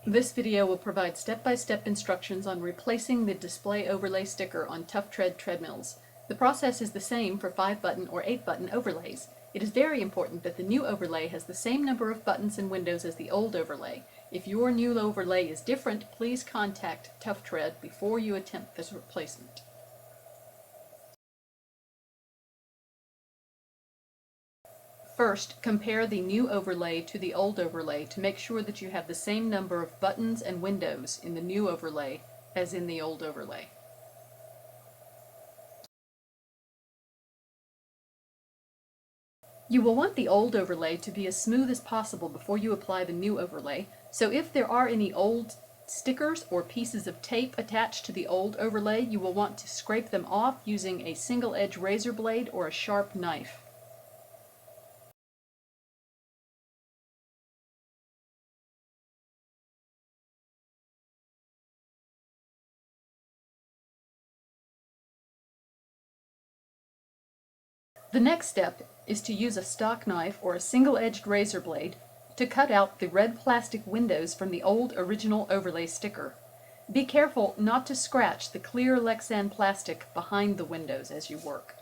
This video will provide step-by-step instructions on replacing the display overlay sticker on Tuff Tread treadmills. The process is the same for 5-button or 8-button overlays. It is very important that the new overlay has the same number of buttons and windows as the old overlay. If your new overlay is different, please contact Tuff Tread before you attempt this replacement. First, compare the new overlay to the old overlay to make sure that you have the same number of buttons and windows in the new overlay as in the old overlay. You will want the old overlay to be as smooth as possible before you apply the new overlay, so if there are any old stickers or pieces of tape attached to the old overlay, you will want to scrape them off using a single-edge razor blade or a sharp knife. The next step is to use a stock knife or a single-edged razor blade to cut out the red plastic windows from the old original overlay sticker. Be careful not to scratch the clear Lexan plastic behind the windows as you work.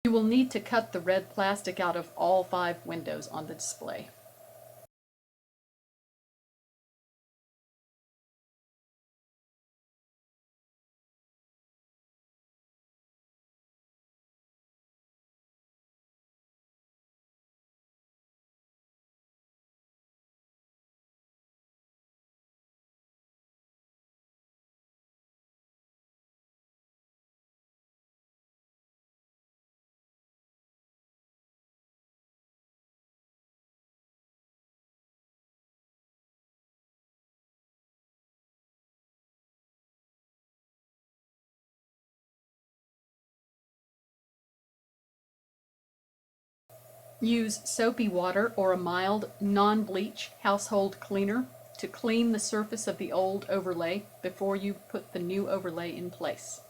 You will need to cut the red plastic out of all 5 windows on the display. Use soapy water or a mild, non-bleach household cleaner to clean the surface of the old overlay before you put the new overlay in place.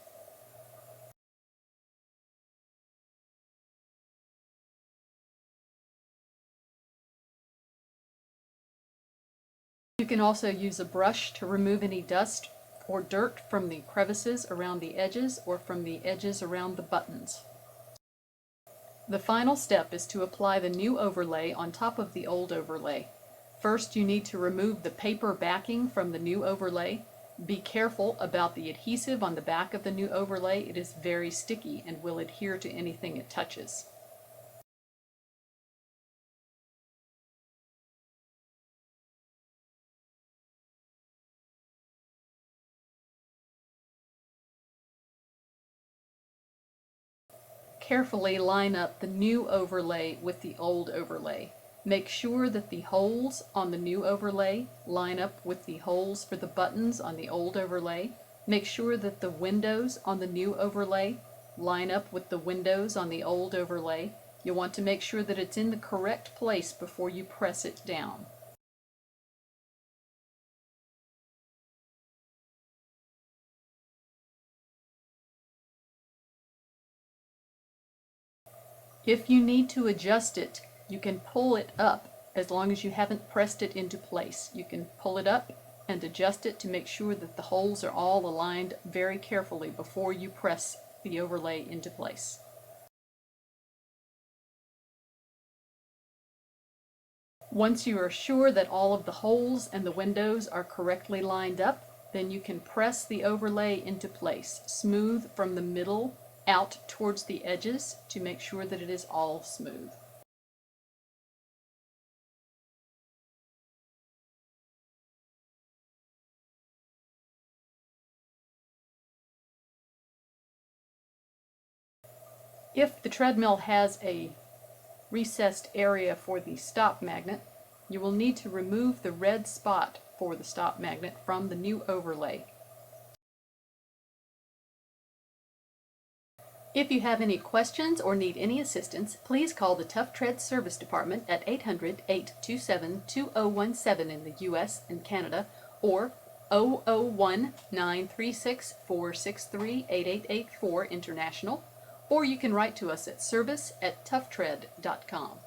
You can also use a brush to remove any dust or dirt from the crevices around the edges or from the edges around the buttons. The final step is to apply the new overlay on top of the old overlay. First, you need to remove the paper backing from the new overlay. Be careful about the adhesive on the back of the new overlay. It is very sticky and will adhere to anything it touches. Carefully line up the new overlay with the old overlay. Make sure that the holes on the new overlay line up with the holes for the buttons on the old overlay. Make sure that the windows on the new overlay line up with the windows on the old overlay. You'll want to make sure that it's in the correct place before you press it down. If you need to adjust it, you can pull it up as long as you haven't pressed it into place. You can pull it up and adjust it to make sure that the holes are all aligned very carefully before you press the overlay into place. Once you are sure that all of the holes and the windows are correctly lined up, then you can press the overlay into place, smooth from the middle out towards the edges to make sure that it is all smooth. If the treadmill has a recessed area for the stop magnet, you will need to remove the red spot for the stop magnet from the new overlay. If you have any questions or need any assistance, please call the Tuff Tread Service Department at 800-827-2017 in the U.S. and Canada, or 001-936-463-8884 international, or you can write to us at service@tufftread.com.